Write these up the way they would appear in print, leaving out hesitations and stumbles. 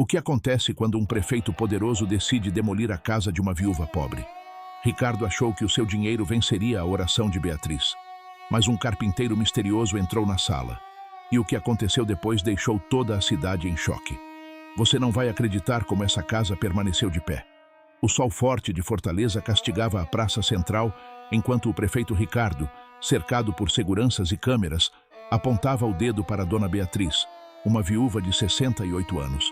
O que acontece quando um prefeito poderoso decide demolir a casa de uma viúva pobre? Ricardo achou que o seu dinheiro venceria a oração de Beatriz. Mas um carpinteiro misterioso entrou na sala. E o que aconteceu depois deixou toda a cidade em choque. Você não vai acreditar como essa casa permaneceu de pé. O sol forte de Fortaleza castigava a praça central, enquanto o prefeito Ricardo, cercado por seguranças e câmeras, apontava o dedo para Dona Beatriz, uma viúva de 68 anos.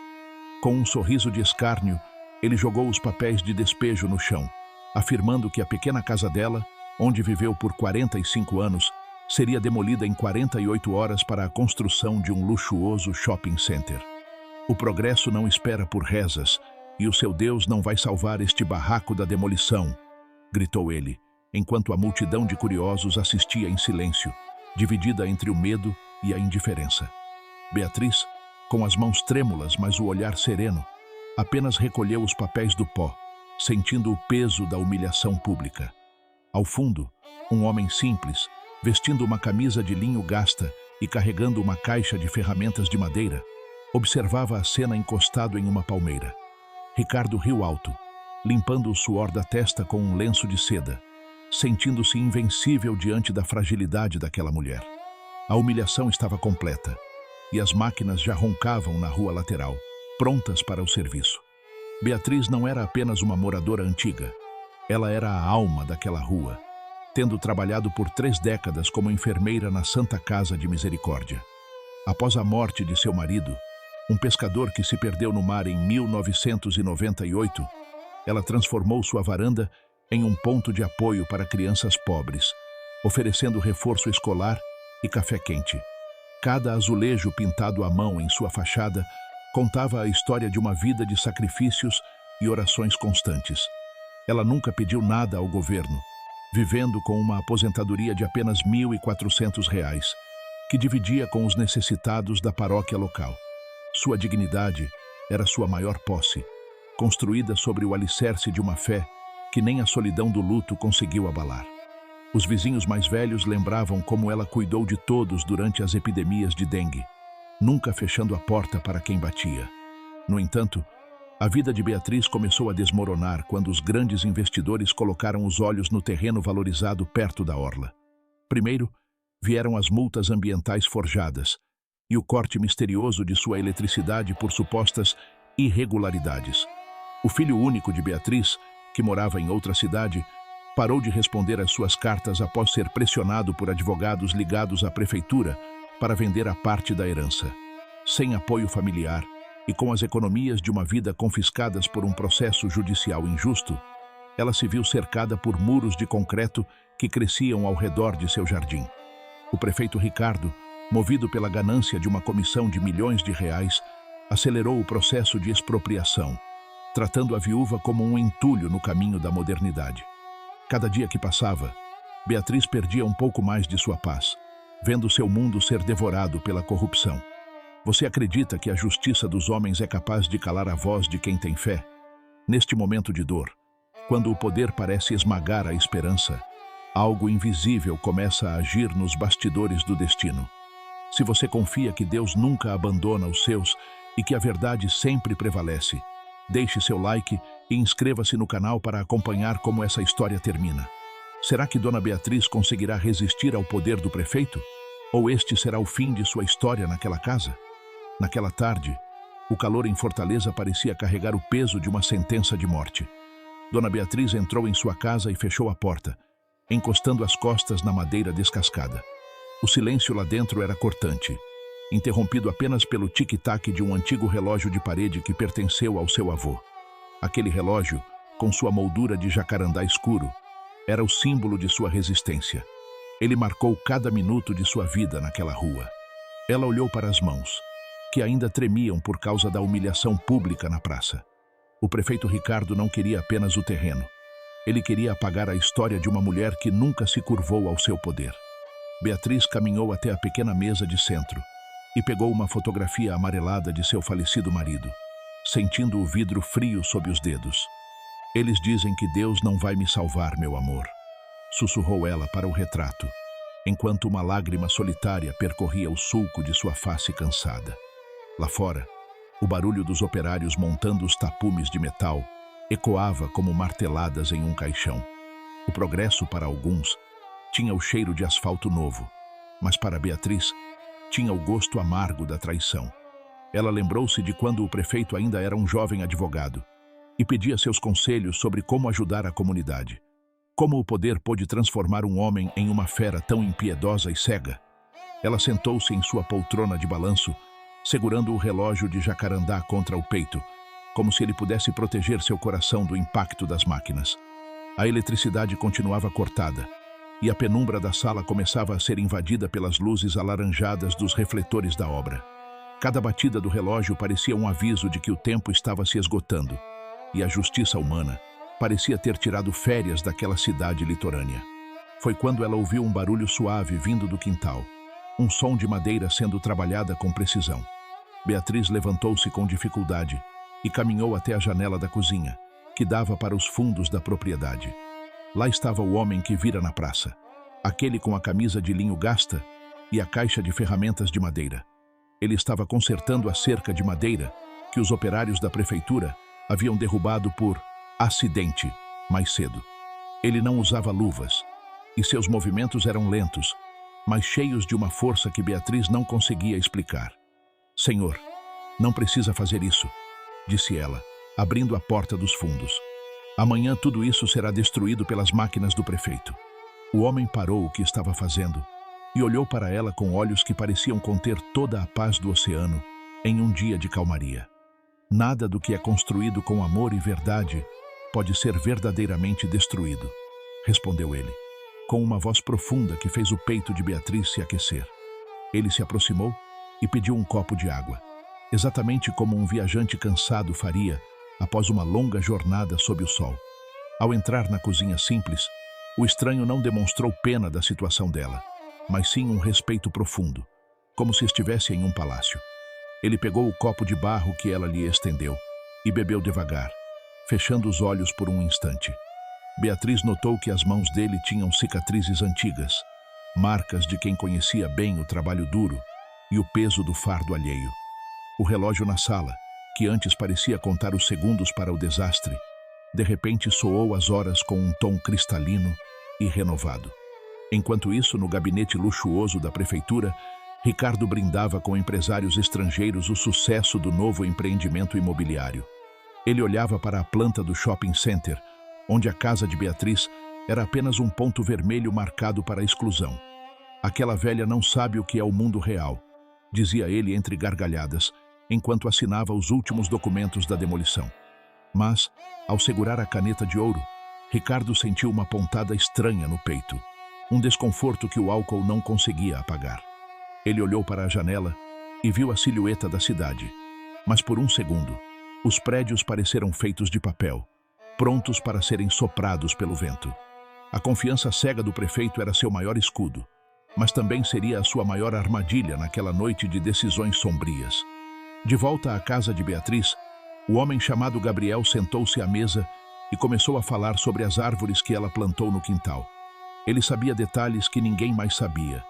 Com um sorriso de escárnio, ele jogou os papéis de despejo no chão, afirmando que a pequena casa dela, onde viveu por 45 anos, seria demolida em 48 horas para a construção de um luxuoso shopping center. O progresso não espera por rezas, e o seu Deus não vai salvar este barraco da demolição, gritou ele, enquanto a multidão de curiosos assistia em silêncio, dividida entre o medo e a indiferença. Beatriz, com as mãos trêmulas, mas o olhar sereno, apenas recolheu os papéis do pó, sentindo o peso da humilhação pública. Ao fundo, um homem simples, vestindo uma camisa de linho gasta e carregando uma caixa de ferramentas de madeira, observava a cena encostado em uma palmeira. Ricardo riu alto, limpando o suor da testa com um lenço de seda, sentindo-se invencível diante da fragilidade daquela mulher. A humilhação estava completa, e as máquinas já roncavam na rua lateral, prontas para o serviço. Beatriz não era apenas uma moradora antiga, ela era a alma daquela rua, tendo trabalhado por 3 décadas como enfermeira na Santa Casa de Misericórdia. Após a morte de seu marido, um pescador que se perdeu no mar em 1998, ela transformou sua varanda em um ponto de apoio para crianças pobres, oferecendo reforço escolar e café quente. Cada azulejo pintado à mão em sua fachada contava a história de uma vida de sacrifícios e orações constantes. Ela nunca pediu nada ao governo, vivendo com uma aposentadoria de apenas R$ 1.400, que dividia com os necessitados da paróquia local. Sua dignidade era sua maior posse, construída sobre o alicerce de uma fé que nem a solidão do luto conseguiu abalar. Os vizinhos mais velhos lembravam como ela cuidou de todos durante as epidemias de dengue, nunca fechando a porta para quem batia. No entanto, a vida de Beatriz começou a desmoronar quando os grandes investidores colocaram os olhos no terreno valorizado perto da orla. Primeiro, vieram as multas ambientais forjadas e o corte misterioso de sua eletricidade por supostas irregularidades. O filho único de Beatriz, que morava em outra cidade, parou de responder às suas cartas após ser pressionado por advogados ligados à prefeitura para vender a parte da herança. Sem apoio familiar e com as economias de uma vida confiscadas por um processo judicial injusto, ela se viu cercada por muros de concreto que cresciam ao redor de seu jardim. O prefeito Ricardo, movido pela ganância de uma comissão de milhões de reais, acelerou o processo de expropriação, tratando a viúva como um entulho no caminho da modernidade. Cada dia que passava, Beatriz perdia um pouco mais de sua paz, vendo seu mundo ser devorado pela corrupção. Você acredita que a justiça dos homens é capaz de calar a voz de quem tem fé? Neste momento de dor, quando o poder parece esmagar a esperança, algo invisível começa a agir nos bastidores do destino. Se você confia que Deus nunca abandona os seus e que a verdade sempre prevalece, deixe seu like e inscreva-se no canal para acompanhar como essa história termina. Será que Dona Beatriz conseguirá resistir ao poder do prefeito? Ou este será o fim de sua história naquela casa? Naquela tarde, o calor em Fortaleza parecia carregar o peso de uma sentença de morte. Dona Beatriz entrou em sua casa e fechou a porta, encostando as costas na madeira descascada. O silêncio lá dentro era cortante, interrompido apenas pelo tic-tac de um antigo relógio de parede que pertenceu ao seu avô. Aquele relógio, com sua moldura de jacarandá escuro, era o símbolo de sua resistência. Ele marcou cada minuto de sua vida naquela rua. Ela olhou para as mãos, que ainda tremiam por causa da humilhação pública na praça. O prefeito Ricardo não queria apenas o terreno. Ele queria apagar a história de uma mulher que nunca se curvou ao seu poder. Beatriz caminhou até a pequena mesa de centro e pegou uma fotografia amarelada de seu falecido marido, sentindo o vidro frio sob os dedos. Eles dizem que Deus não vai me salvar, meu amor, sussurrou ela para o retrato, enquanto uma lágrima solitária percorria o sulco de sua face cansada. Lá fora, O barulho dos operários montando os tapumes de metal ecoava como marteladas em um caixão. O progresso, para alguns, tinha o cheiro de asfalto novo, mas para Beatriz, tinha o gosto amargo da traição. Ela lembrou-se de quando o prefeito ainda era um jovem advogado e pedia seus conselhos sobre como ajudar a comunidade. Como o poder pôde transformar um homem em uma fera tão impiedosa e cega? Ela sentou-se em sua poltrona de balanço, segurando o relógio de jacarandá contra o peito, como se ele pudesse proteger seu coração do impacto das máquinas. A eletricidade continuava cortada, e a penumbra da sala começava a ser invadida pelas luzes alaranjadas dos refletores da obra. Cada batida do relógio parecia um aviso de que o tempo estava se esgotando, e a justiça humana parecia ter tirado férias daquela cidade litorânea. Foi quando ela ouviu um barulho suave vindo do quintal, um som de madeira sendo trabalhada com precisão. Beatriz levantou-se com dificuldade e caminhou até a janela da cozinha, que dava para os fundos da propriedade. Lá estava o homem que vira na praça, aquele com a camisa de linho gasta e a caixa de ferramentas de madeira. Ele estava consertando a cerca de madeira que os operários da prefeitura haviam derrubado por acidente mais cedo. Ele não usava luvas, e seus movimentos eram lentos, mas cheios de uma força que Beatriz não conseguia explicar. "Senhor, não precisa fazer isso", disse ela, abrindo a porta dos fundos. "Amanhã tudo isso será destruído pelas máquinas do prefeito." O homem parou o que estava fazendo e olhou para ela com olhos que pareciam conter toda a paz do oceano em um dia de calmaria. "Nada do que é construído com amor e verdade pode ser verdadeiramente destruído", respondeu ele, com uma voz profunda que fez o peito de Beatriz se aquecer. Ele se aproximou e pediu um copo de água, exatamente como um viajante cansado faria após uma longa jornada sob o sol. Ao entrar na cozinha simples, o estranho não demonstrou pena da situação dela, mas sim um respeito profundo, como se estivesse em um palácio. Ele pegou o copo de barro que ela lhe estendeu e bebeu devagar, fechando os olhos por um instante. Beatriz notou que as mãos dele tinham cicatrizes antigas, marcas de quem conhecia bem o trabalho duro e o peso do fardo alheio. O relógio na sala, que antes parecia contar os segundos para o desastre, de repente soou as horas com um tom cristalino e renovado. Enquanto isso, no gabinete luxuoso da prefeitura, Ricardo brindava com empresários estrangeiros o sucesso do novo empreendimento imobiliário. Ele olhava para a planta do shopping center, onde a casa de Beatriz era apenas um ponto vermelho marcado para a exclusão. "Aquela velha não sabe o que é o mundo real", dizia ele entre gargalhadas, enquanto assinava os últimos documentos da demolição. Mas, ao segurar a caneta de ouro, Ricardo sentiu uma pontada estranha no peito, um desconforto que o álcool não conseguia apagar. Ele olhou para a janela e viu a silhueta da cidade, mas por um segundo, os prédios pareceram feitos de papel, prontos para serem soprados pelo vento. A confiança cega do prefeito era seu maior escudo, mas também seria a sua maior armadilha naquela noite de decisões sombrias. De volta à casa de Beatriz, o homem chamado Gabriel sentou-se à mesa e começou a falar sobre as árvores que ela plantou no quintal. Ele sabia detalhes que ninguém mais sabia,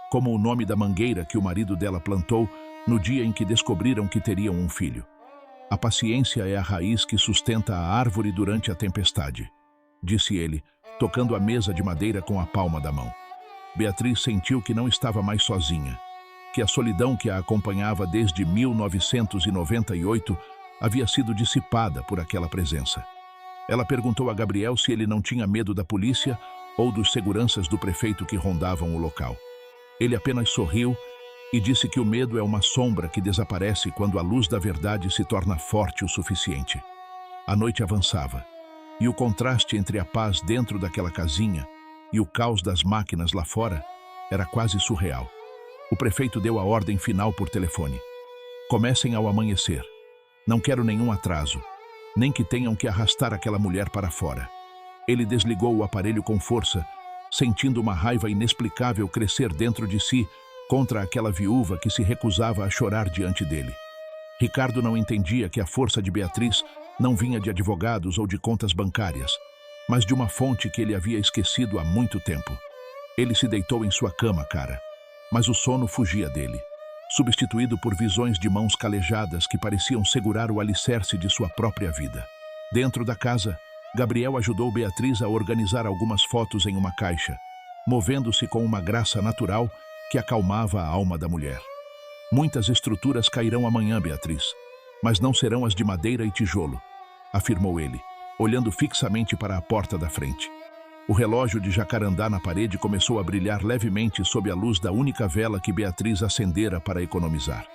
como o nome da mangueira que o marido dela plantou no dia em que descobriram que teriam um filho. "A paciência é a raiz que sustenta a árvore durante a tempestade", disse ele, tocando a mesa de madeira com a palma da mão. Beatriz sentiu que não estava mais sozinha, que a solidão que a acompanhava desde 1998 havia sido dissipada por aquela presença. Ela perguntou a Gabriel se ele não tinha medo da polícia ou dos seguranças do prefeito que rondavam o local. Ele apenas sorriu e disse que o medo é uma sombra que desaparece quando a luz da verdade se torna forte o suficiente. A noite avançava, e o contraste entre a paz dentro daquela casinha e o caos das máquinas lá fora era quase surreal. O prefeito deu a ordem final por telefone: "Comecem ao amanhecer. Não quero nenhum atraso, nem que tenham que arrastar aquela mulher para fora." Ele desligou o aparelho com força, sentindo uma raiva inexplicável crescer dentro de si contra aquela viúva que se recusava a chorar diante dele. Ricardo não entendia que a força de Beatriz não vinha de advogados ou de contas bancárias, mas de uma fonte que ele havia esquecido há muito tempo. Ele se deitou em sua cama, mas o sono fugia dele. substituído por visões de mãos calejadas que pareciam segurar o alicerce de sua própria vida. Dentro da casa, Gabriel ajudou Beatriz a organizar algumas fotos em uma caixa, movendo-se com uma graça natural que acalmava a alma da mulher. Muitas estruturas cairão amanhã, Beatriz, mas não serão as de madeira e tijolo, afirmou ele, olhando fixamente para a porta da frente. O relógio de jacarandá na parede começou a brilhar levemente sob a luz da única vela que Beatriz acendera para economizar.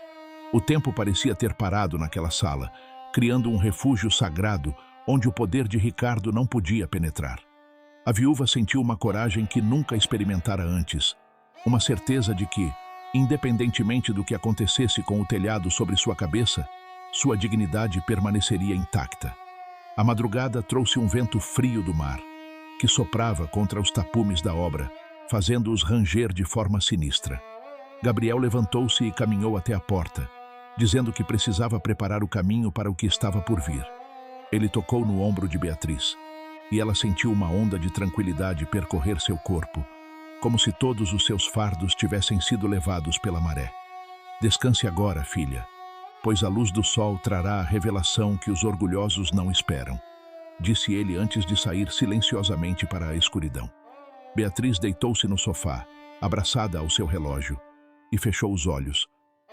O tempo parecia ter parado naquela sala, criando um refúgio sagrado onde o poder de Ricardo não podia penetrar. A viúva sentiu uma coragem que nunca experimentara antes, uma certeza de que, independentemente do que acontecesse com o telhado sobre sua cabeça, sua dignidade permaneceria intacta. A madrugada trouxe um vento frio do mar, que soprava contra os tapumes da obra, fazendo-os ranger de forma sinistra. Gabriel levantou-se e caminhou até a porta, dizendo que precisava preparar o caminho para o que estava por vir. Ele tocou no ombro de Beatriz, e ela sentiu uma onda de tranquilidade percorrer seu corpo, como se todos os seus fardos tivessem sido levados pela maré. Descanse agora, filha, pois a luz do sol trará a revelação que os orgulhosos não esperam, disse ele antes de sair silenciosamente para a escuridão. Beatriz deitou-se no sofá, abraçada ao seu relógio, e fechou os olhos,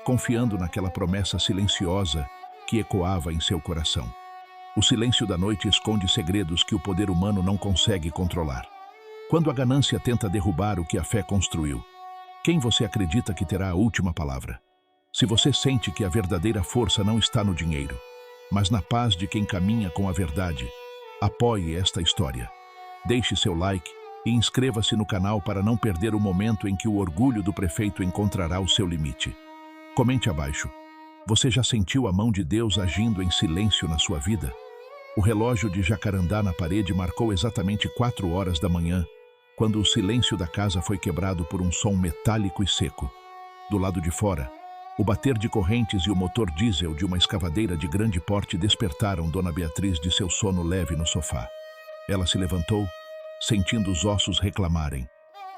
confiando naquela promessa silenciosa que ecoava em seu coração. O silêncio da noite esconde segredos que o poder humano não consegue controlar. Quando a ganância tenta derrubar o que a fé construiu, quem você acredita que terá a última palavra? Se você sente que a verdadeira força não está no dinheiro, mas na paz de quem caminha com a verdade, apoie esta história. Deixe seu like e inscreva-se no canal para não perder o momento em que o orgulho do prefeito encontrará o seu limite. Comente abaixo. Você já sentiu a mão de Deus agindo em silêncio na sua vida? O relógio de jacarandá na parede marcou exatamente 4 horas da manhã, quando o silêncio da casa foi quebrado por um som metálico e seco. Do lado de fora, o bater de correntes e o motor diesel de uma escavadeira de grande porte despertaram Dona Beatriz de seu sono leve no sofá. Ela se levantou, sentindo os ossos reclamarem,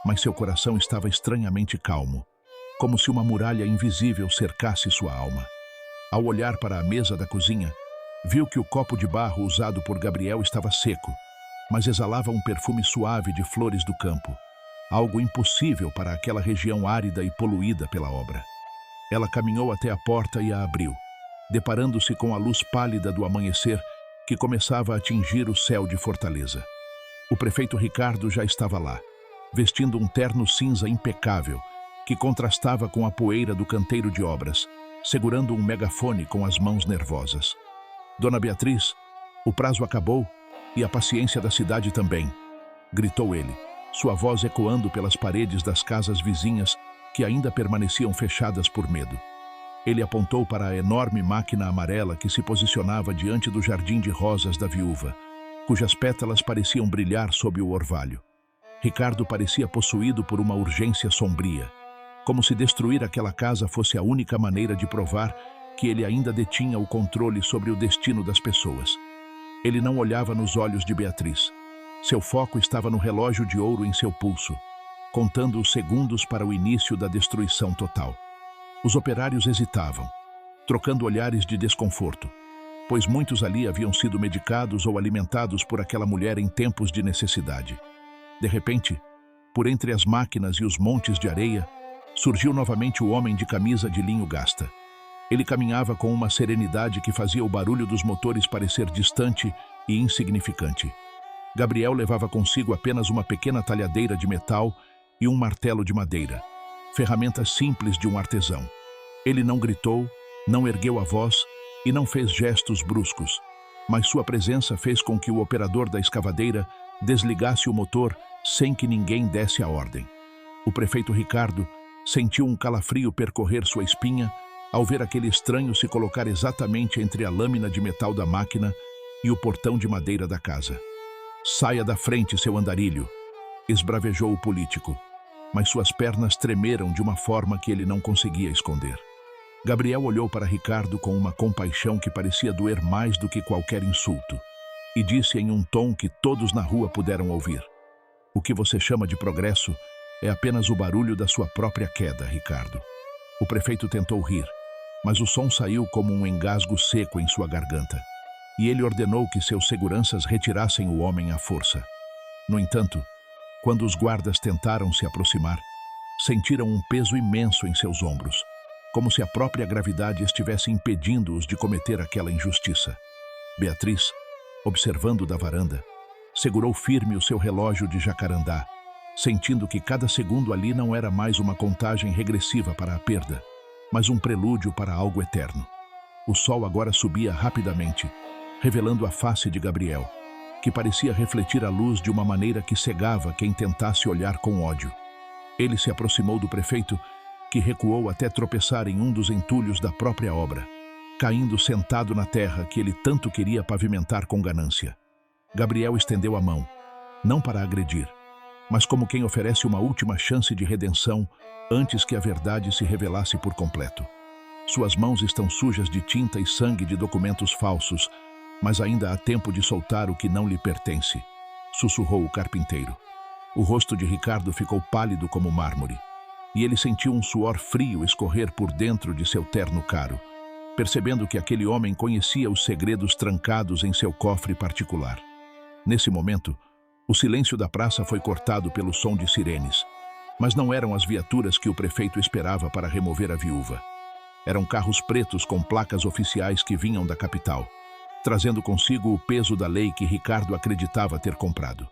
mas seu coração estava estranhamente calmo, como se uma muralha invisível cercasse sua alma. Ao olhar para a mesa da cozinha, viu que o copo de barro usado por Gabriel estava seco, mas exalava um perfume suave de flores do campo, algo impossível para aquela região árida e poluída pela obra. Ela caminhou até a porta e a abriu, deparando-se com a luz pálida do amanhecer que começava a atingir o céu de Fortaleza. O prefeito Ricardo já estava lá, vestindo um terno cinza impecável, que contrastava com a poeira do canteiro de obras, segurando um megafone com as mãos nervosas. Dona Beatriz, o prazo acabou e a paciência da cidade também, gritou ele, sua voz ecoando pelas paredes das casas vizinhas que ainda permaneciam fechadas por medo. Ele apontou para a enorme máquina amarela que se posicionava diante do jardim de rosas da viúva, cujas pétalas pareciam brilhar sob o orvalho. Ricardo parecia possuído por uma urgência sombria, como se destruir aquela casa fosse a única maneira de provar que ele ainda detinha o controle sobre o destino das pessoas. Ele não olhava nos olhos de Beatriz. Seu foco estava no relógio de ouro em seu pulso, contando os segundos para o início da destruição total. Os operários hesitavam, trocando olhares de desconforto, pois muitos ali haviam sido medicados ou alimentados por aquela mulher em tempos de necessidade. De repente, por entre as máquinas e os montes de areia, surgiu novamente o homem de camisa de linho gasta. Ele caminhava com uma serenidade que fazia o barulho dos motores parecer distante e insignificante. Gabriel levava consigo apenas uma pequena talhadeira de metal e um martelo de madeira, ferramentas simples de um artesão. Ele não gritou, não ergueu a voz e não fez gestos bruscos, mas sua presença fez com que o operador da escavadeira desligasse o motor sem que ninguém desse a ordem. O prefeito Ricardo sentiu um calafrio percorrer sua espinha ao ver aquele estranho se colocar exatamente entre a lâmina de metal da máquina e o portão de madeira da casa. "Saia da frente, seu andarilho!", esbravejou o político, mas suas pernas tremeram de uma forma que ele não conseguia esconder. Gabriel olhou para Ricardo com uma compaixão que parecia doer mais do que qualquer insulto, e disse em um tom que todos na rua puderam ouvir: "O que você chama de progresso é apenas o barulho da sua própria queda, Ricardo." O prefeito tentou rir, mas o som saiu como um engasgo seco em sua garganta, e ele ordenou que seus seguranças retirassem o homem à força. No entanto, quando os guardas tentaram se aproximar, sentiram um peso imenso em seus ombros, como se a própria gravidade estivesse impedindo-os de cometer aquela injustiça. Beatriz, observando da varanda, segurou firme o seu relógio de jacarandá, sentindo que cada segundo ali não era mais uma contagem regressiva para a perda, mas um prelúdio para algo eterno. O sol agora subia rapidamente, revelando a face de Gabriel, que parecia refletir a luz de uma maneira que cegava quem tentasse olhar com ódio. Ele se aproximou do prefeito, que recuou até tropeçar em um dos entulhos da própria obra, caindo sentado na terra que ele tanto queria pavimentar com ganância. Gabriel estendeu a mão, não para agredir, mas como quem oferece uma última chance de redenção antes que a verdade se revelasse por completo. Suas mãos estão sujas de tinta e sangue de documentos falsos, mas ainda há tempo de soltar o que não lhe pertence, sussurrou o carpinteiro. O rosto de Ricardo ficou pálido como mármore, e ele sentiu um suor frio escorrer por dentro de seu terno caro, percebendo que aquele homem conhecia os segredos trancados em seu cofre particular. Nesse momento, o silêncio da praça foi cortado pelo som de sirenes, mas não eram as viaturas que o prefeito esperava para remover a viúva. Eram carros pretos com placas oficiais que vinham da capital, trazendo consigo o peso da lei que Ricardo acreditava ter comprado.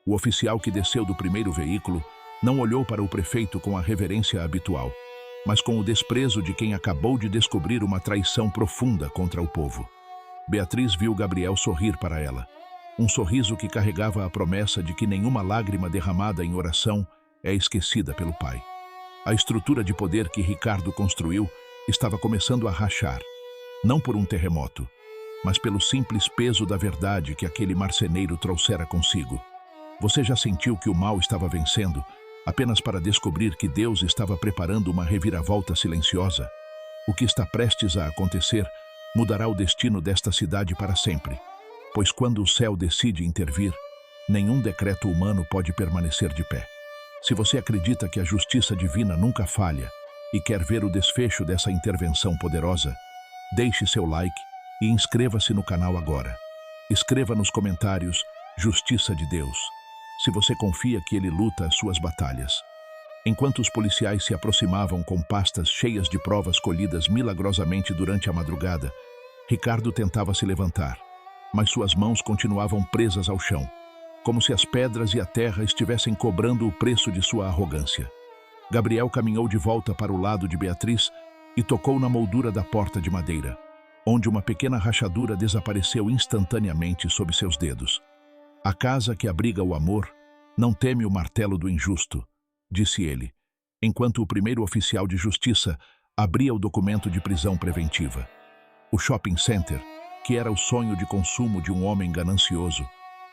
O oficial que desceu do primeiro veículo não olhou para o prefeito com a reverência habitual, mas com o desprezo de quem acabou de descobrir uma traição profunda contra o povo. Beatriz viu Gabriel sorrir para ela, um sorriso que carregava a promessa de que nenhuma lágrima derramada em oração é esquecida pelo pai. A estrutura de poder que Ricardo construiu estava começando a rachar, não por um terremoto, mas pelo simples peso da verdade que aquele marceneiro trouxera consigo. Você já sentiu que o mal estava vencendo, apenas para descobrir que Deus estava preparando uma reviravolta silenciosa? O que está prestes a acontecer mudará o destino desta cidade para sempre, pois quando o céu decide intervir, nenhum decreto humano pode permanecer de pé. Se você acredita que a justiça divina nunca falha e quer ver o desfecho dessa intervenção poderosa, deixe seu like e inscreva-se no canal agora. Escreva nos comentários Justiça de Deus, se você confia que ele luta as suas batalhas. Enquanto os policiais se aproximavam com pastas cheias de provas colhidas milagrosamente durante a madrugada, Ricardo tentava se levantar, mas suas mãos continuavam presas ao chão, como se as pedras e a terra estivessem cobrando o preço de sua arrogância. Gabriel caminhou de volta para o lado de Beatriz e tocou na moldura da porta de madeira, onde uma pequena rachadura desapareceu instantaneamente sob seus dedos. A casa que abriga o amor não teme o martelo do injusto, disse ele, enquanto o primeiro oficial de justiça abria o documento de prisão preventiva. O shopping center, que era o sonho de consumo de um homem ganancioso,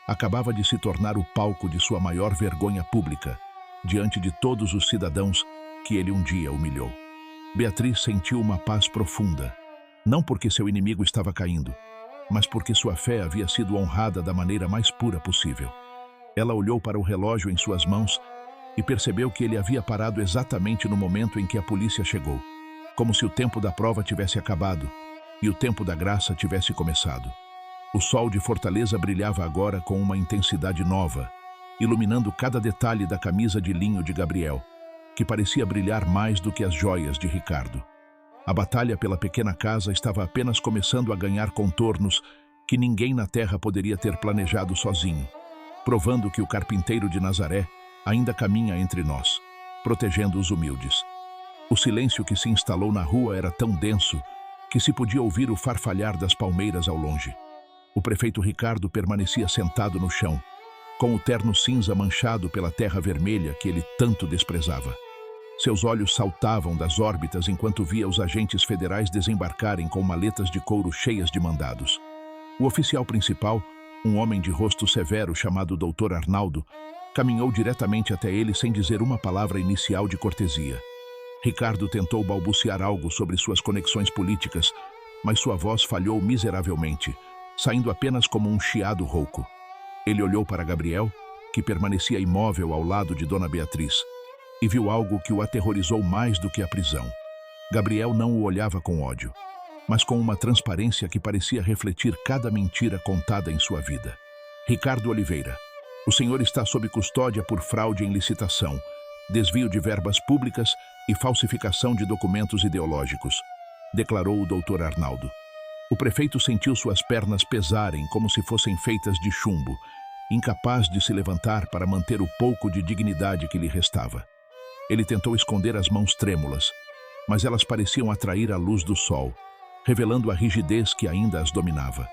acabava de se tornar o palco de sua maior vergonha pública, diante de todos os cidadãos que ele um dia humilhou. Beatriz sentiu uma paz profunda, não porque seu inimigo estava caindo, mas porque sua fé havia sido honrada da maneira mais pura possível. Ela olhou para o relógio em suas mãos e percebeu que ele havia parado exatamente no momento em que a polícia chegou, como se o tempo da prova tivesse acabado e o tempo da graça tivesse começado. O sol de Fortaleza brilhava agora com uma intensidade nova, iluminando cada detalhe da camisa de linho de Gabriel, que parecia brilhar mais do que as joias de Ricardo. A batalha pela pequena casa estava apenas começando a ganhar contornos que ninguém na terra poderia ter planejado sozinho, provando que o carpinteiro de Nazaré ainda caminha entre nós, protegendo os humildes. O silêncio que se instalou na rua era tão denso que se podia ouvir o farfalhar das palmeiras ao longe. O prefeito Ricardo permanecia sentado no chão, com o terno cinza manchado pela terra vermelha que ele tanto desprezava. Seus olhos saltavam das órbitas enquanto via os agentes federais desembarcarem com maletas de couro cheias de mandados. O oficial principal, um homem de rosto severo chamado Dr. Arnaldo, caminhou diretamente até ele sem dizer uma palavra inicial de cortesia. Ricardo tentou balbuciar algo sobre suas conexões políticas, mas sua voz falhou miseravelmente, saindo apenas como um chiado rouco. Ele olhou para Gabriel, que permanecia imóvel ao lado de Dona Beatriz, e viu algo que o aterrorizou mais do que a prisão. Gabriel não o olhava com ódio, mas com uma transparência que parecia refletir cada mentira contada em sua vida. Ricardo Oliveira, o senhor está sob custódia por fraude em licitação, desvio de verbas públicas e falsificação de documentos ideológicos, declarou o doutor Arnaldo. O prefeito sentiu suas pernas pesarem como se fossem feitas de chumbo, incapaz de se levantar para manter o pouco de dignidade que lhe restava. Ele tentou esconder as mãos trêmulas, mas elas pareciam atrair a luz do sol, revelando a rigidez que ainda as dominava.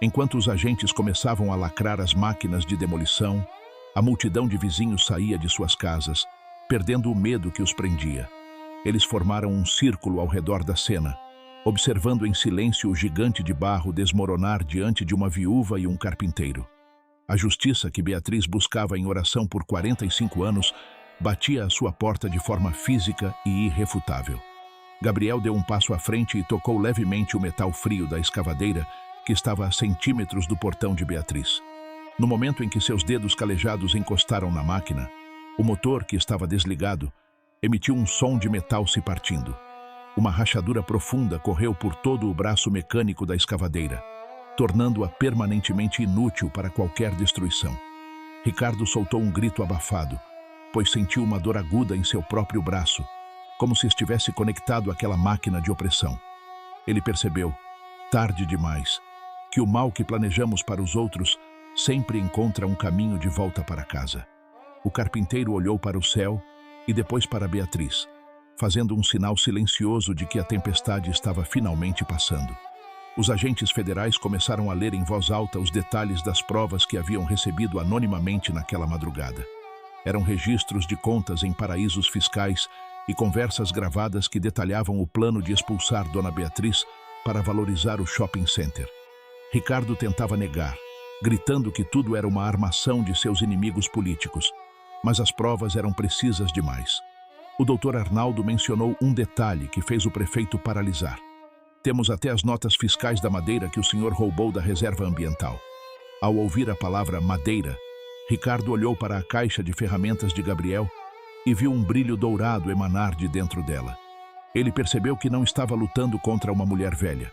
Enquanto os agentes começavam a lacrar as máquinas de demolição, a multidão de vizinhos saía de suas casas, perdendo o medo que os prendia. Eles formaram um círculo ao redor da cena, observando em silêncio o gigante de barro desmoronar diante de uma viúva e um carpinteiro. A justiça que Beatriz buscava em oração por 45 anos batia à sua porta de forma física e irrefutável. Gabriel deu um passo à frente e tocou levemente o metal frio da escavadeira que estava a centímetros do portão de Beatriz. No momento em que seus dedos calejados encostaram na máquina, o motor, que estava desligado, emitiu um som de metal se partindo. Uma rachadura profunda correu por todo o braço mecânico da escavadeira, tornando-a permanentemente inútil para qualquer destruição. Ricardo soltou um grito abafado, pois sentiu uma dor aguda em seu próprio braço, como se estivesse conectado àquela máquina de opressão. Ele percebeu, tarde demais, que o mal que planejamos para os outros sempre encontra um caminho de volta para casa. O carpinteiro olhou para o céu e depois para Beatriz, fazendo um sinal silencioso de que a tempestade estava finalmente passando. Os agentes federais começaram a ler em voz alta os detalhes das provas que haviam recebido anonimamente naquela madrugada. Eram registros de contas em paraísos fiscais e conversas gravadas que detalhavam o plano de expulsar Dona Beatriz para valorizar o shopping center. Ricardo tentava negar, gritando que tudo era uma armação de seus inimigos políticos, mas as provas eram precisas demais. O doutor Arnaldo mencionou um detalhe que fez o prefeito paralisar. Temos até as notas fiscais da madeira que o senhor roubou da reserva ambiental. Ao ouvir a palavra madeira, Ricardo olhou para a caixa de ferramentas de Gabriel e viu um brilho dourado emanar de dentro dela. Ele percebeu que não estava lutando contra uma mulher velha,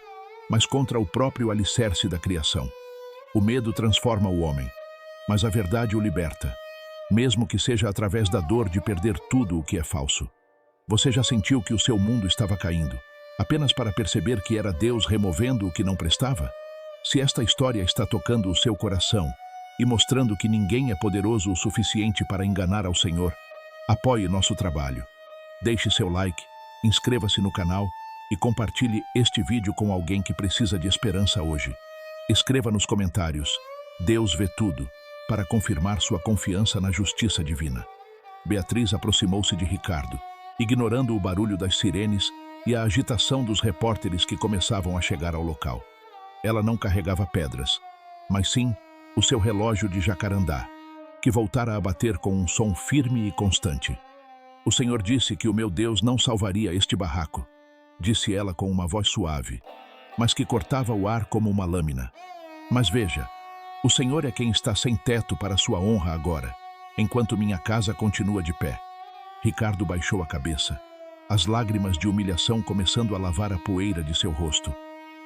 mas contra o próprio alicerce da criação. O medo transforma o homem, mas a verdade o liberta, mesmo que seja através da dor de perder tudo o que é falso. Você já sentiu que o seu mundo estava caindo, apenas para perceber que era Deus removendo o que não prestava? Se esta história está tocando o seu coração e mostrando que ninguém é poderoso o suficiente para enganar ao Senhor, apoie nosso trabalho. Deixe seu like, inscreva-se no canal e compartilhe este vídeo com alguém que precisa de esperança hoje. Escreva nos comentários, Deus vê tudo, para confirmar sua confiança na justiça divina. Beatriz aproximou-se de Ricardo, ignorando o barulho das sirenes e a agitação dos repórteres que começavam a chegar ao local. Ela não carregava pedras, mas sim o seu relógio de jacarandá, que voltara a bater com um som firme e constante. O Senhor disse que o meu Deus não salvaria este barraco, disse ela com uma voz suave, mas que cortava o ar como uma lâmina. Mas veja, o Senhor é quem está sem teto para sua honra agora, enquanto minha casa continua de pé. Ricardo baixou a cabeça, as lágrimas de humilhação começando a lavar a poeira de seu rosto,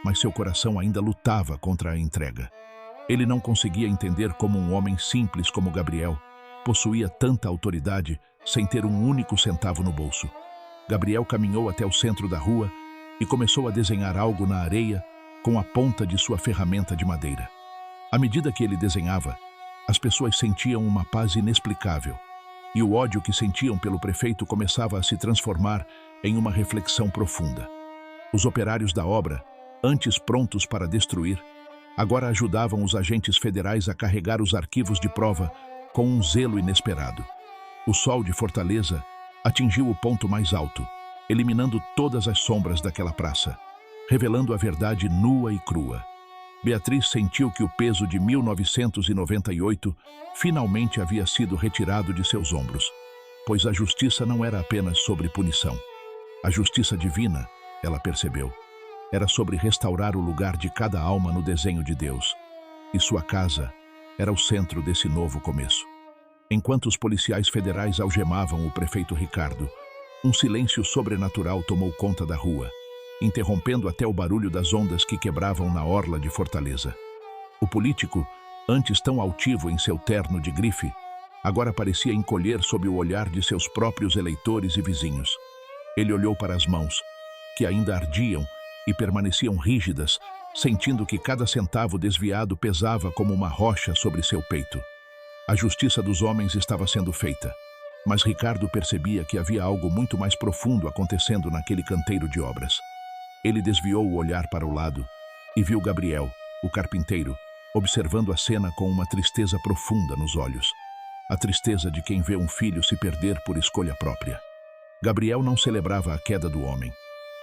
mas seu coração ainda lutava contra a entrega. Ele não conseguia entender como um homem simples como Gabriel possuía tanta autoridade sem ter um único centavo no bolso. Gabriel caminhou até o centro da rua e começou a desenhar algo na areia com a ponta de sua ferramenta de madeira. À medida que ele desenhava, as pessoas sentiam uma paz inexplicável, e o ódio que sentiam pelo prefeito começava a se transformar em uma reflexão profunda. Os operários da obra, antes prontos para destruir, agora ajudavam os agentes federais a carregar os arquivos de prova com um zelo inesperado. O sol de Fortaleza atingiu o ponto mais alto, eliminando todas as sombras daquela praça, revelando a verdade nua e crua. Beatriz sentiu que o peso de 1998 finalmente havia sido retirado de seus ombros, pois a justiça não era apenas sobre punição. A justiça divina, ela percebeu, era sobre restaurar o lugar de cada alma no desenho de Deus, e sua casa era o centro desse novo começo. Enquanto os policiais federais algemavam o prefeito Ricardo, Um silêncio sobrenatural tomou conta da rua, interrompendo até o barulho das ondas que quebravam na orla de Fortaleza. O político, antes tão altivo em seu terno de grife, agora parecia encolher sob o olhar de seus próprios eleitores e vizinhos. Ele olhou para as mãos, que ainda ardiam e permaneciam rígidas, sentindo que cada centavo desviado pesava como uma rocha sobre seu peito. A justiça dos homens estava sendo feita, mas Ricardo percebia que havia algo muito mais profundo acontecendo naquele canteiro de obras. Ele desviou o olhar para o lado e viu Gabriel, o carpinteiro, observando a cena com uma tristeza profunda nos olhos. A tristeza de quem vê um filho se perder por escolha própria. Gabriel não celebrava a queda do homem.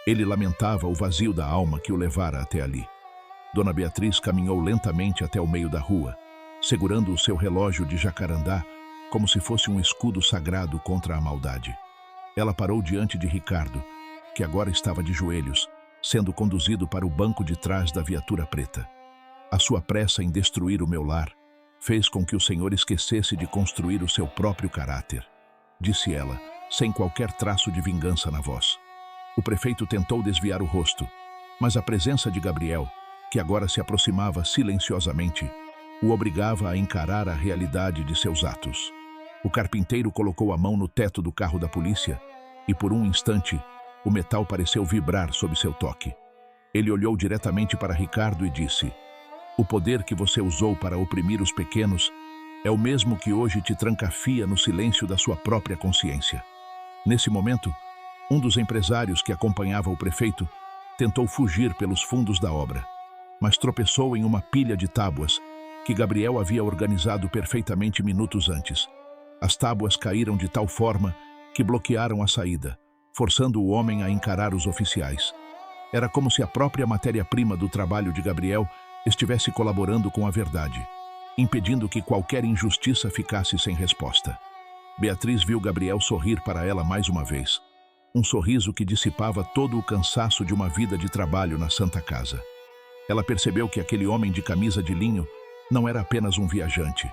Ele lamentava o vazio da alma que o levara até ali. Dona Beatriz caminhou lentamente até o meio da rua, segurando o seu relógio de jacarandá como se fosse um escudo sagrado contra a maldade. Ela parou diante de Ricardo, que agora estava de joelhos, sendo conduzido para o banco de trás da viatura preta. A sua pressa em destruir o meu lar fez com que o Senhor esquecesse de construir o seu próprio caráter, disse ela, sem qualquer traço de vingança na voz. O prefeito tentou desviar o rosto, mas a presença de Gabriel, que agora se aproximava silenciosamente, o obrigava a encarar a realidade de seus atos. O carpinteiro colocou a mão no teto do carro da polícia e, por um instante, o metal pareceu vibrar sob seu toque. Ele olhou diretamente para Ricardo e disse: "O poder que você usou para oprimir os pequenos é o mesmo que hoje te trancafia no silêncio da sua própria consciência." Nesse momento, um dos empresários que acompanhava o prefeito tentou fugir pelos fundos da obra, mas tropeçou em uma pilha de tábuas que Gabriel havia organizado perfeitamente minutos antes. As tábuas caíram de tal forma que bloquearam a saída, forçando o homem a encarar os oficiais. Era como se a própria matéria-prima do trabalho de Gabriel estivesse colaborando com a verdade, impedindo que qualquer injustiça ficasse sem resposta. Beatriz viu Gabriel sorrir para ela mais uma vez, um sorriso que dissipava todo o cansaço de uma vida de trabalho na Santa Casa. Ela percebeu que aquele homem de camisa de linho não era apenas um viajante,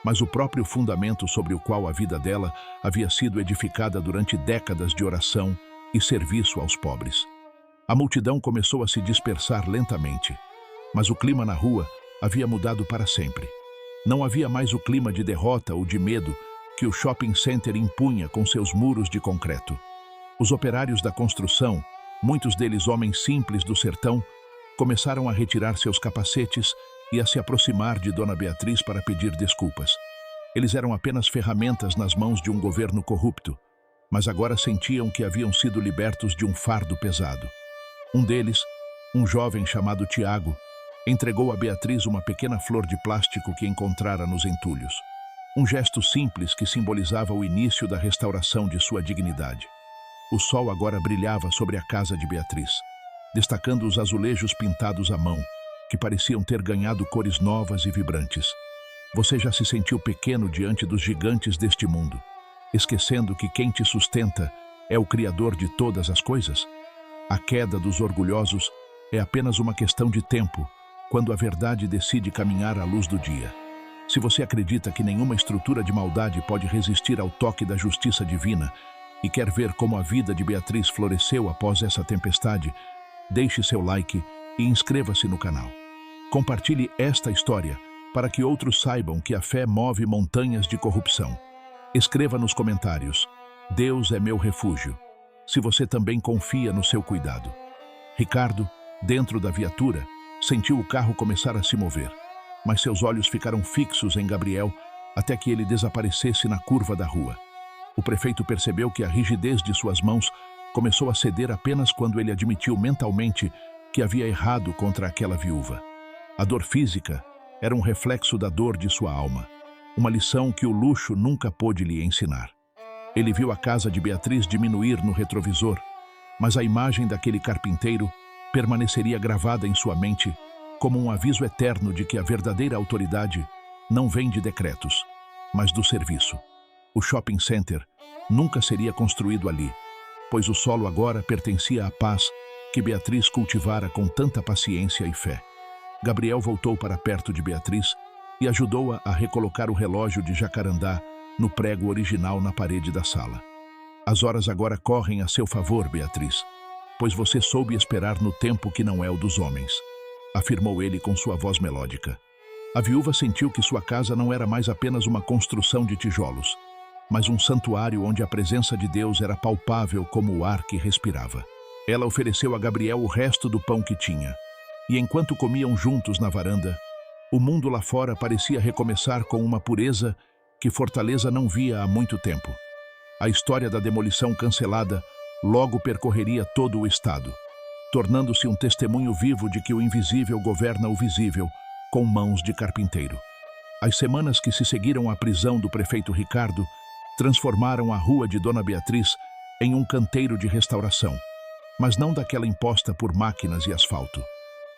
mas o próprio fundamento sobre o qual a vida dela havia sido edificada durante décadas de oração e serviço aos pobres. A multidão começou a se dispersar lentamente, mas o clima na rua havia mudado para sempre. Não havia mais o clima de derrota ou de medo que o shopping center impunha com seus muros de concreto. Os operários da construção, muitos deles homens simples do sertão, começaram a retirar seus capacetes e a se aproximar de Dona Beatriz para pedir desculpas. Eles eram apenas ferramentas nas mãos de um governo corrupto, mas agora sentiam que haviam sido libertos de um fardo pesado. Um deles, um jovem chamado Tiago, entregou a Beatriz uma pequena flor de plástico que encontrara nos entulhos. Um gesto simples que simbolizava o início da restauração de sua dignidade. O sol agora brilhava sobre a casa de Beatriz, destacando os azulejos pintados à mão, que pareciam ter ganhado cores novas e vibrantes. Você já se sentiu pequeno diante dos gigantes deste mundo, esquecendo que quem te sustenta é o Criador de todas as coisas? A queda dos orgulhosos é apenas uma questão de tempo, quando a verdade decide caminhar à luz do dia. Se você acredita que nenhuma estrutura de maldade pode resistir ao toque da justiça divina e quer ver como a vida de Beatriz floresceu após essa tempestade, deixe seu like e inscreva-se no canal. Compartilhe esta história para que outros saibam que a fé move montanhas de corrupção. Escreva nos comentários: "Deus é meu refúgio", se você também confia no seu cuidado. Ricardo, dentro da viatura, sentiu o carro começar a se mover, mas seus olhos ficaram fixos em Gabriel até que ele desaparecesse na curva da rua. O prefeito percebeu que a rigidez de suas mãos começou a ceder apenas quando ele admitiu mentalmente que havia errado contra aquela viúva. A dor física era um reflexo da dor de sua alma, uma lição que o luxo nunca pôde lhe ensinar. Ele viu a casa de Beatriz diminuir no retrovisor, mas a imagem daquele carpinteiro permaneceria gravada em sua mente como um aviso eterno de que a verdadeira autoridade não vem de decretos, mas do serviço. O shopping center nunca seria construído ali, pois o solo agora pertencia à paz que Beatriz cultivara com tanta paciência e fé. Gabriel voltou para perto de Beatriz e ajudou-a a recolocar o relógio de jacarandá no prego original na parede da sala. As horas agora correm a seu favor, Beatriz, pois você soube esperar no tempo que não é o dos homens, afirmou ele com sua voz melódica. A viúva sentiu que sua casa não era mais apenas uma construção de tijolos, mas um santuário onde a presença de Deus era palpável como o ar que respirava. Ela ofereceu a Gabriel o resto do pão que tinha, e enquanto comiam juntos na varanda, o mundo lá fora parecia recomeçar com uma pureza que Fortaleza não via há muito tempo. A história da demolição cancelada logo percorreria todo o estado, tornando-se um testemunho vivo de que o invisível governa o visível com mãos de carpinteiro. As semanas que se seguiram à prisão do prefeito Ricardo transformaram a rua de Dona Beatriz em um canteiro de restauração, mas não daquela imposta por máquinas e asfalto.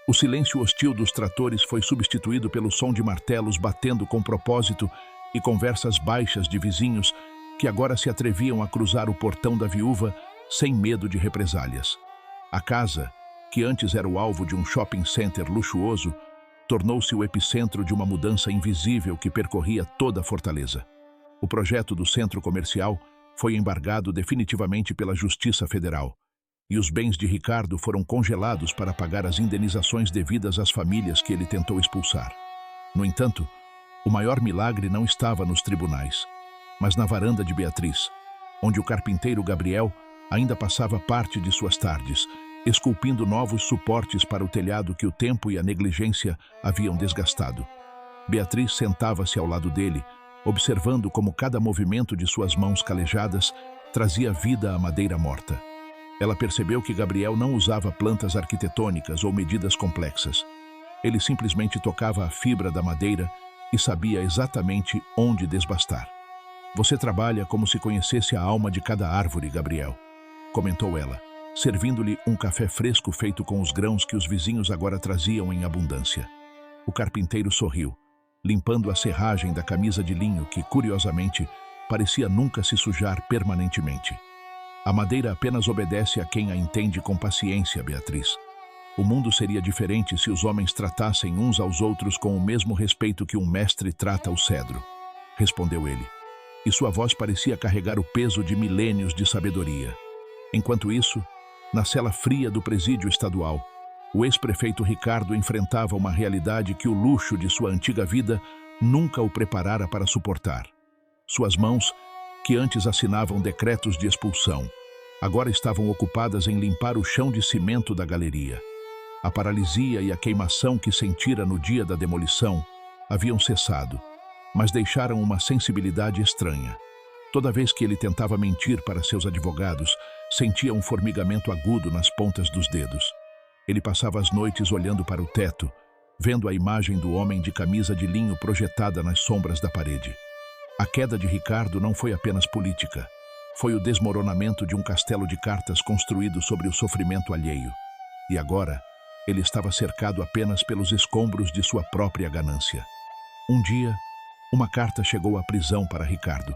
O silêncio hostil dos tratores foi substituído pelo som de martelos batendo com propósito e conversas baixas de vizinhos que agora se atreviam a cruzar o portão da viúva sem medo de represálias. A casa, que antes era o alvo de um shopping center luxuoso, tornou-se o epicentro de uma mudança invisível que percorria toda a Fortaleza. O projeto do centro comercial foi embargado definitivamente pela Justiça Federal, e os bens de Ricardo foram congelados para pagar as indenizações devidas às famílias que ele tentou expulsar. No entanto, o maior milagre não estava nos tribunais, mas na varanda de Beatriz, onde o carpinteiro Gabriel ainda passava parte de suas tardes, esculpindo novos suportes para o telhado que o tempo e a negligência haviam desgastado. Beatriz sentava-se ao lado dele, observando como cada movimento de suas mãos calejadas trazia vida à madeira morta. Ela percebeu que Gabriel não usava plantas arquitetônicas ou medidas complexas. Ele simplesmente tocava a fibra da madeira e sabia exatamente onde desbastar. Você trabalha como se conhecesse a alma de cada árvore, Gabriel, comentou ela, servindo-lhe um café fresco feito com os grãos que os vizinhos agora traziam em abundância. O carpinteiro sorriu, limpando a serragem da camisa de linho que, curiosamente, parecia nunca se sujar permanentemente. A madeira apenas obedece a quem a entende com paciência, Beatriz. O mundo seria diferente se os homens tratassem uns aos outros com o mesmo respeito que um mestre trata o cedro, respondeu ele, e sua voz parecia carregar o peso de milênios de sabedoria. Enquanto isso, na cela fria do presídio estadual, o ex-prefeito Ricardo enfrentava uma realidade que o luxo de sua antiga vida nunca o preparara para suportar. Suas mãos, que antes assinavam decretos de expulsão, agora estavam ocupadas em limpar o chão de cimento da galeria. A paralisia e a queimação que sentira no dia da demolição haviam cessado, mas deixaram uma sensibilidade estranha. Toda vez que ele tentava mentir para seus advogados, sentia um formigamento agudo nas pontas dos dedos. Ele passava as noites olhando para o teto, vendo a imagem do homem de camisa de linho projetada nas sombras da parede. A queda de Ricardo não foi apenas política. Foi o desmoronamento de um castelo de cartas construído sobre o sofrimento alheio. E agora, ele estava cercado apenas pelos escombros de sua própria ganância. Um dia, uma carta chegou à prisão para Ricardo.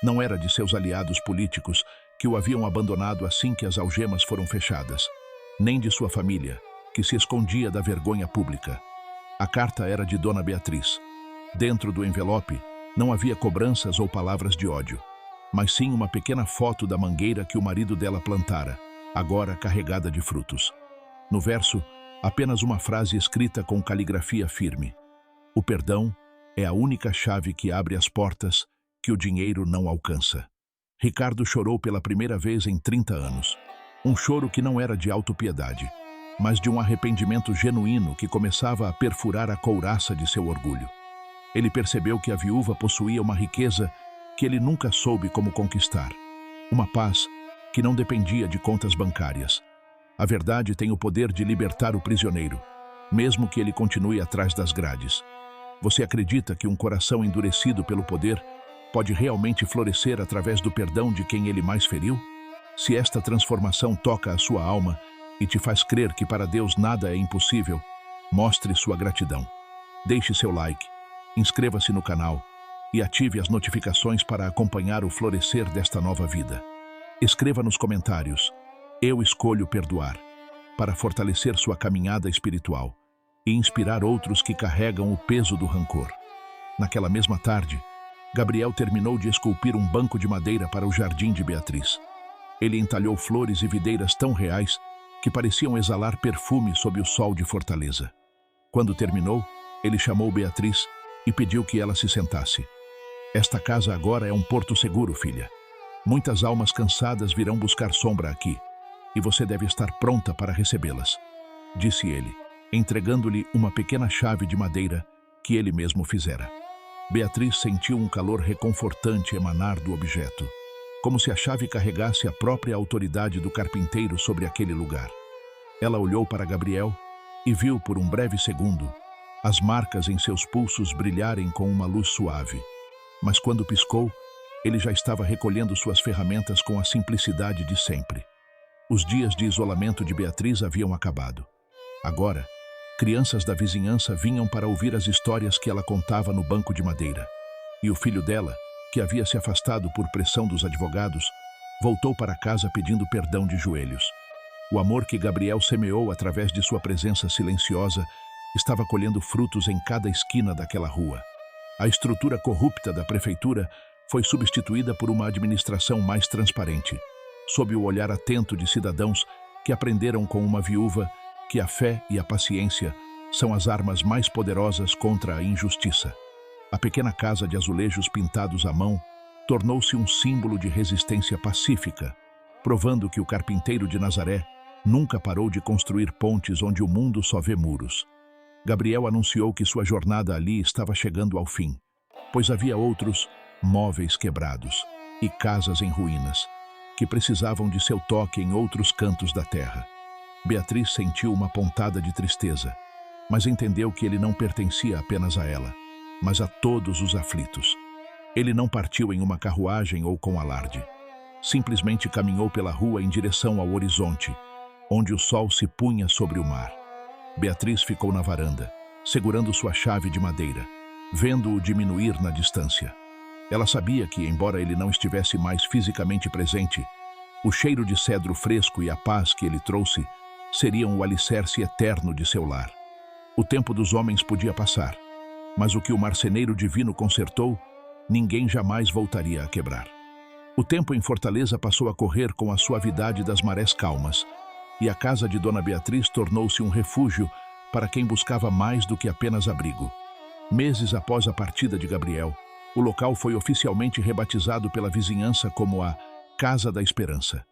Não era de seus aliados políticos, que o haviam abandonado assim que as algemas foram fechadas, nem de sua família, que se escondia da vergonha pública. A carta era de Dona Beatriz. Dentro do envelope, não havia cobranças ou palavras de ódio, mas sim uma pequena foto da mangueira que o marido dela plantara, agora carregada de frutos. No verso, apenas uma frase escrita com caligrafia firme. O perdão é a única chave que abre as portas que o dinheiro não alcança. Ricardo chorou pela primeira vez em 30 anos. Um choro que não era de autopiedade, mas de um arrependimento genuíno que começava a perfurar a couraça de seu orgulho. Ele percebeu que a viúva possuía uma riqueza que ele nunca soube como conquistar. Uma paz que não dependia de contas bancárias. A verdade tem o poder de libertar o prisioneiro, mesmo que ele continue atrás das grades. Você acredita que um coração endurecido pelo poder pode realmente florescer através do perdão de quem ele mais feriu? Se esta transformação toca a sua alma e te faz crer que para Deus nada é impossível, mostre sua gratidão. Deixe seu like, inscreva-se no canal e ative as notificações para acompanhar o florescer desta nova vida. Escreva nos comentários: "Eu escolho perdoar", para fortalecer sua caminhada espiritual e inspirar outros que carregam o peso do rancor. Naquela mesma tarde, Gabriel terminou de esculpir um banco de madeira para o jardim de Beatriz. Ele entalhou flores e videiras tão reais que pareciam exalar perfume sob o sol de Fortaleza. Quando terminou, ele chamou Beatriz e pediu que ela se sentasse. Esta casa agora é um porto seguro, filha. Muitas almas cansadas virão buscar sombra aqui, e você deve estar pronta para recebê-las, disse ele, entregando-lhe uma pequena chave de madeira que ele mesmo fizera. Beatriz sentiu um calor reconfortante emanar do objeto, como se a chave carregasse a própria autoridade do carpinteiro sobre aquele lugar. Ela olhou para Gabriel e viu por um breve segundo as marcas em seus pulsos brilharem com uma luz suave. Mas quando piscou, ele já estava recolhendo suas ferramentas com a simplicidade de sempre. Os dias de isolamento de Beatriz haviam acabado. Agora, crianças da vizinhança vinham para ouvir as histórias que ela contava no banco de madeira. E o filho dela, que havia se afastado por pressão dos advogados, voltou para casa pedindo perdão de joelhos. O amor que Gabriel semeou através de sua presença silenciosa estava colhendo frutos em cada esquina daquela rua. A estrutura corrupta da prefeitura foi substituída por uma administração mais transparente, sob o olhar atento de cidadãos que aprenderam com uma viúva que a fé e a paciência são as armas mais poderosas contra a injustiça. A pequena casa de azulejos pintados à mão tornou-se um símbolo de resistência pacífica, provando que o carpinteiro de Nazaré nunca parou de construir pontes onde o mundo só vê muros. Gabriel anunciou que sua jornada ali estava chegando ao fim, pois havia outros móveis quebrados e casas em ruínas, que precisavam de seu toque em outros cantos da terra. Beatriz sentiu uma pontada de tristeza, mas entendeu que ele não pertencia apenas a ela, mas a todos os aflitos. Ele não partiu em uma carruagem ou com alarde. Simplesmente caminhou pela rua em direção ao horizonte, onde o sol se punha sobre o mar. Beatriz ficou na varanda, segurando sua chave de madeira, vendo-o diminuir na distância. Ela sabia que, embora ele não estivesse mais fisicamente presente, o cheiro de cedro fresco e a paz que ele trouxe seriam o alicerce eterno de seu lar. O tempo dos homens podia passar, mas o que o marceneiro divino consertou, ninguém jamais voltaria a quebrar. O tempo em Fortaleza passou a correr com a suavidade das marés calmas, e a casa de Dona Beatriz tornou-se um refúgio para quem buscava mais do que apenas abrigo. Meses após a partida de Gabriel, o local foi oficialmente rebatizado pela vizinhança como a Casa da Esperança.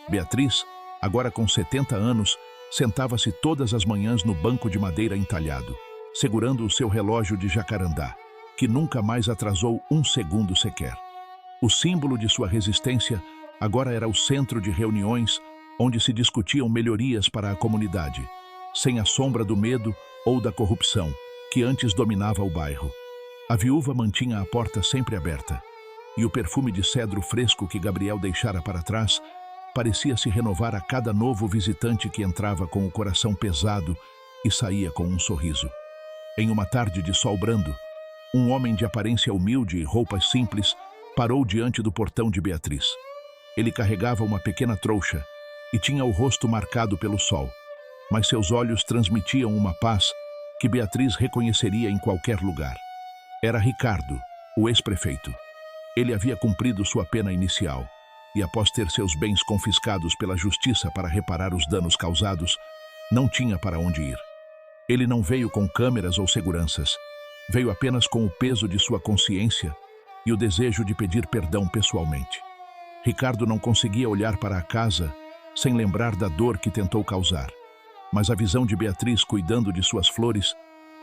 Beatriz, agora com 70 anos, sentava-se todas as manhãs no banco de madeira entalhado, segurando o seu relógio de jacarandá, que nunca mais atrasou um segundo sequer. O símbolo de sua resistência agora era o centro de reuniões onde se discutiam melhorias para a comunidade, sem a sombra do medo ou da corrupção que antes dominava o bairro. A viúva mantinha a porta sempre aberta, e o perfume de cedro fresco que Gabriel deixara para trás parecia se renovar a cada novo visitante que entrava com o coração pesado e saía com um sorriso. Em uma tarde de sol brando, um homem de aparência humilde e roupas simples parou diante do portão de Beatriz. Ele carregava uma pequena trouxa e tinha o rosto marcado pelo sol, mas seus olhos transmitiam uma paz que Beatriz reconheceria em qualquer lugar. Era Ricardo, o ex-prefeito. Ele havia cumprido sua pena inicial e, após ter seus bens confiscados pela justiça para reparar os danos causados, não tinha para onde ir. Ele não veio com câmeras ou seguranças, veio apenas com o peso de sua consciência e o desejo de pedir perdão pessoalmente. Ricardo não conseguia olhar para a casa sem lembrar da dor que tentou causar, mas a visão de Beatriz cuidando de suas flores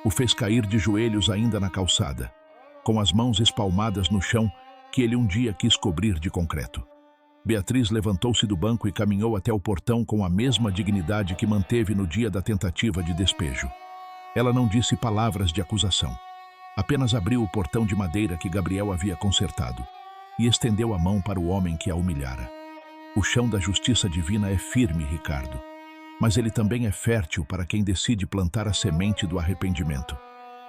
o fez cair de joelhos ainda na calçada, com as mãos espalmadas no chão que ele um dia quis cobrir de concreto. Beatriz levantou-se do banco e caminhou até o portão com a mesma dignidade que manteve no dia da tentativa de despejo. Ela não disse palavras de acusação. Apenas abriu o portão de madeira que Gabriel havia consertado e estendeu a mão para o homem que a humilhara. O chão da justiça divina é firme, Ricardo, mas ele também é fértil para quem decide plantar a semente do arrependimento,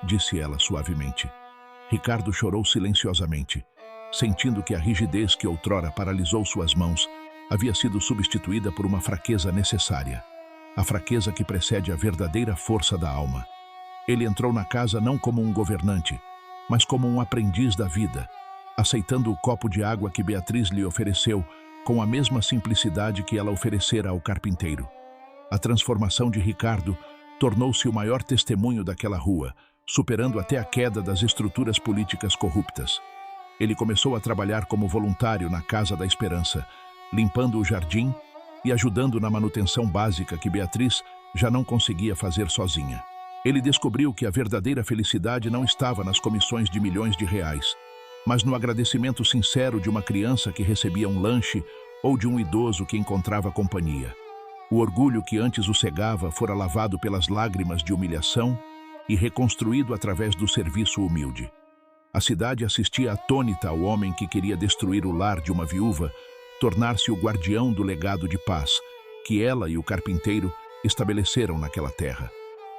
disse ela suavemente. Ricardo chorou silenciosamente, sentindo que a rigidez que outrora paralisou suas mãos havia sido substituída por uma fraqueza necessária, a fraqueza que precede a verdadeira força da alma. Ele entrou na casa não como um governante, mas como um aprendiz da vida, aceitando o copo de água que Beatriz lhe ofereceu com a mesma simplicidade que ela oferecera ao carpinteiro. A transformação de Ricardo tornou-se o maior testemunho daquela rua, superando até a queda das estruturas políticas corruptas. Ele começou a trabalhar como voluntário na Casa da Esperança, limpando o jardim e ajudando na manutenção básica que Beatriz já não conseguia fazer sozinha. Ele descobriu que a verdadeira felicidade não estava nas comissões de milhões de reais, mas no agradecimento sincero de uma criança que recebia um lanche ou de um idoso que encontrava companhia. O orgulho que antes o cegava fora lavado pelas lágrimas de humilhação e reconstruído através do serviço humilde. A cidade assistia atônita ao homem que queria destruir o lar de uma viúva, tornar-se o guardião do legado de paz que ela e o carpinteiro estabeleceram naquela terra.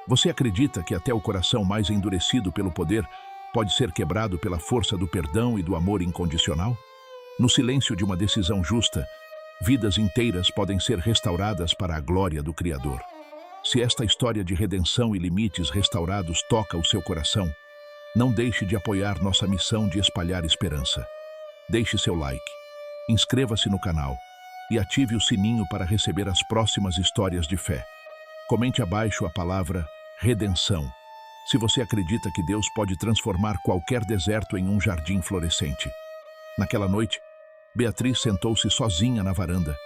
Você acredita que até o coração mais endurecido pelo poder pode ser quebrado pela força do perdão e do amor incondicional? No silêncio de uma decisão justa, vidas inteiras podem ser restauradas para a glória do Criador. Se esta história de redenção e limites restaurados toca o seu coração, não deixe de apoiar nossa missão de espalhar esperança. Deixe seu like, inscreva-se no canal e ative o sininho para receber as próximas histórias de fé. Comente abaixo a palavra redenção, se você acredita que Deus pode transformar qualquer deserto em um jardim florescente. Naquela noite, Beatriz sentou-se sozinha na varanda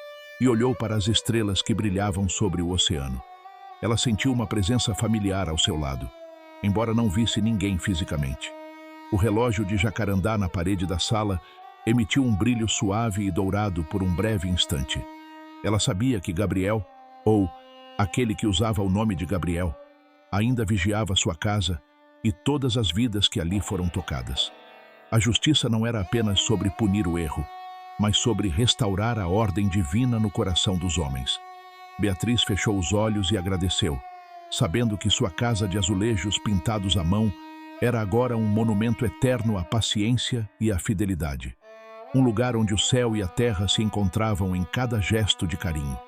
e olhou para as estrelas que brilhavam sobre o oceano. Ela sentiu uma presença familiar ao seu lado, embora não visse ninguém fisicamente. O relógio de jacarandá na parede da sala emitiu um brilho suave e dourado por um breve instante. Ela sabia que Gabriel, ou aquele que usava o nome de Gabriel, ainda vigiava sua casa e todas as vidas que ali foram tocadas. A justiça não era apenas sobre punir o erro, mas sobre restaurar a ordem divina no coração dos homens. Beatriz fechou os olhos e agradeceu, sabendo que sua casa de azulejos pintados à mão era agora um monumento eterno à paciência e à fidelidade. Um lugar onde o céu e a terra se encontravam em cada gesto de carinho.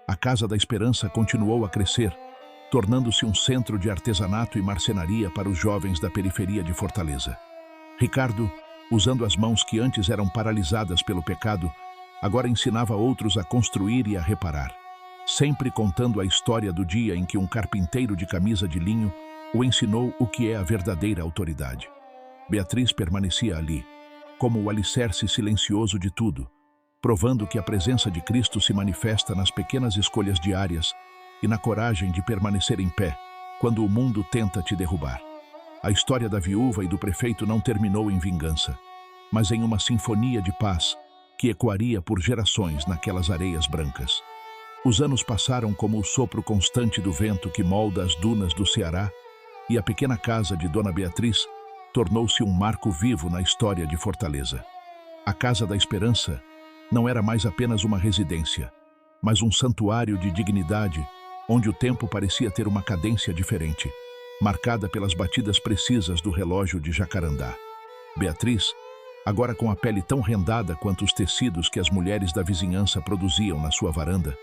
A Casa da Esperança continuou a crescer, tornando-se um centro de artesanato e marcenaria para os jovens da periferia de Fortaleza. Ricardo, usando as mãos que antes eram paralisadas pelo pecado, agora ensinava outros a construir e a reparar, sempre contando a história do dia em que um carpinteiro de camisa de linho o ensinou o que é a verdadeira autoridade. Beatriz permanecia ali, como o alicerce silencioso de tudo, provando que a presença de Cristo se manifesta nas pequenas escolhas diárias e na coragem de permanecer em pé quando o mundo tenta te derrubar. A história da viúva e do prefeito não terminou em vingança, mas em uma sinfonia de paz que ecoaria por gerações naquelas areias brancas. Os anos passaram como o sopro constante do vento que molda as dunas do Ceará, e a pequena casa de Dona Beatriz tornou-se um marco vivo na história de Fortaleza. A Casa da Esperança não era mais apenas uma residência, mas um santuário de dignidade, onde o tempo parecia ter uma cadência diferente, marcada pelas batidas precisas do relógio de jacarandá. Beatriz, agora com a pele tão rendada quanto os tecidos que as mulheres da vizinhança produziam na sua varanda,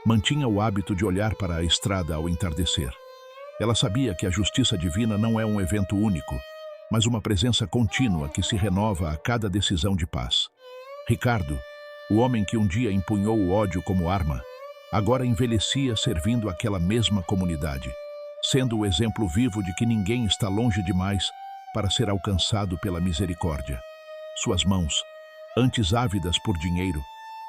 mantinha o hábito de olhar para a estrada ao entardecer. Ela sabia que a justiça divina não é um evento único, mas uma presença contínua que se renova a cada decisão de paz. Ricardo, o homem que um dia empunhou o ódio como arma, agora envelhecia servindo aquela mesma comunidade, sendo o exemplo vivo de que ninguém está longe demais para ser alcançado pela misericórdia. Suas mãos, antes ávidas por dinheiro,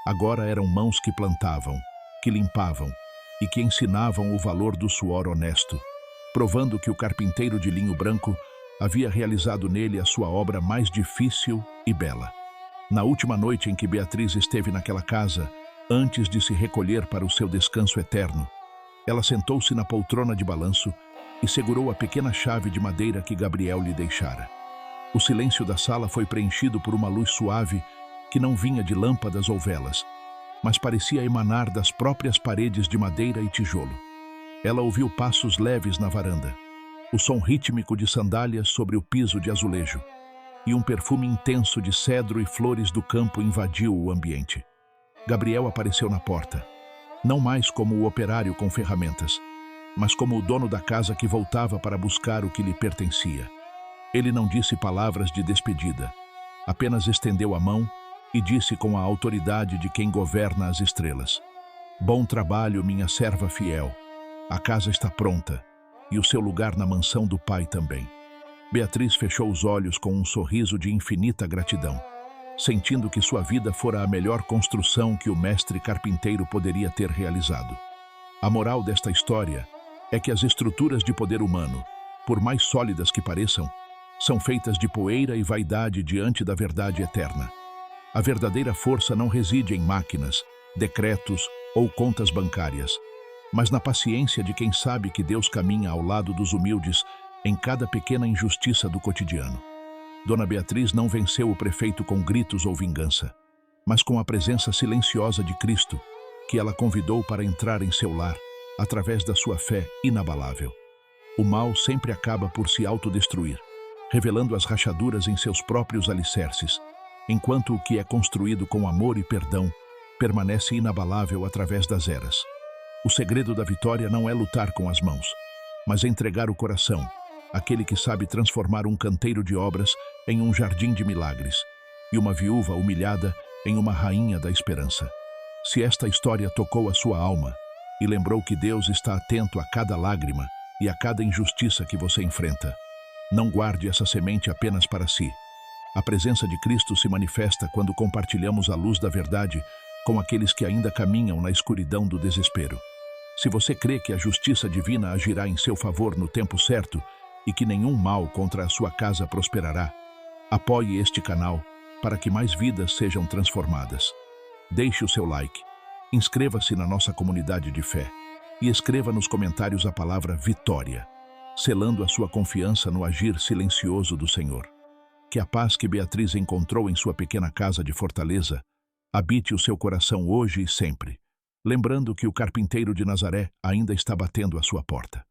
agora eram mãos que plantavam, que limpavam e que ensinavam o valor do suor honesto, provando que o carpinteiro de linho branco havia realizado nele a sua obra mais difícil e bela. Na última noite em que Beatriz esteve naquela casa, antes de se recolher para o seu descanso eterno, ela sentou-se na poltrona de balanço e segurou a pequena chave de madeira que Gabriel lhe deixara. O silêncio da sala foi preenchido por uma luz suave que não vinha de lâmpadas ou velas, mas parecia emanar das próprias paredes de madeira e tijolo. Ela ouviu passos leves na varanda, o som rítmico de sandálias sobre o piso de azulejo, e um perfume intenso de cedro e flores do campo invadiu o ambiente. Gabriel apareceu na porta, não mais como o operário com ferramentas, mas como o dono da casa que voltava para buscar o que lhe pertencia. Ele não disse palavras de despedida, Apenas estendeu a mão e disse com a autoridade de quem governa as estrelas: Bom trabalho, minha serva fiel. A casa está pronta e o seu lugar na mansão do Pai também. Beatriz fechou os olhos com um sorriso de infinita gratidão, sentindo que sua vida fora a melhor construção que o mestre carpinteiro poderia ter realizado. A moral desta história é que as estruturas de poder humano, por mais sólidas que pareçam, são feitas de poeira e vaidade diante da verdade eterna. A verdadeira força não reside em máquinas, decretos ou contas bancárias, mas na paciência de quem sabe que Deus caminha ao lado dos humildes em cada pequena injustiça do cotidiano. Dona Beatriz não venceu o prefeito com gritos ou vingança, mas com a presença silenciosa de Cristo, que ela convidou para entrar em seu lar, através da sua fé inabalável. O mal sempre acaba por se autodestruir, revelando as rachaduras em seus próprios alicerces, enquanto o que é construído com amor e perdão permanece inabalável através das eras. O segredo da vitória não é lutar com as mãos, mas entregar o coração, aquele que sabe transformar um canteiro de obras em um jardim de milagres, e uma viúva humilhada em uma rainha da esperança. Se esta história tocou a sua alma e lembrou que Deus está atento a cada lágrima e a cada injustiça que você enfrenta, não guarde essa semente apenas para si. A presença de Cristo se manifesta quando compartilhamos a luz da verdade com aqueles que ainda caminham na escuridão do desespero. Se você crê que a justiça divina agirá em seu favor no tempo certo e que nenhum mal contra a sua casa prosperará, apoie este canal para que mais vidas sejam transformadas. Deixe o seu like, inscreva-se na nossa comunidade de fé e escreva nos comentários a palavra vitória, selando a sua confiança no agir silencioso do Senhor. Que a paz que Beatriz encontrou em sua pequena casa de Fortaleza habite o seu coração hoje e sempre, lembrando que o carpinteiro de Nazaré ainda está batendo à sua porta.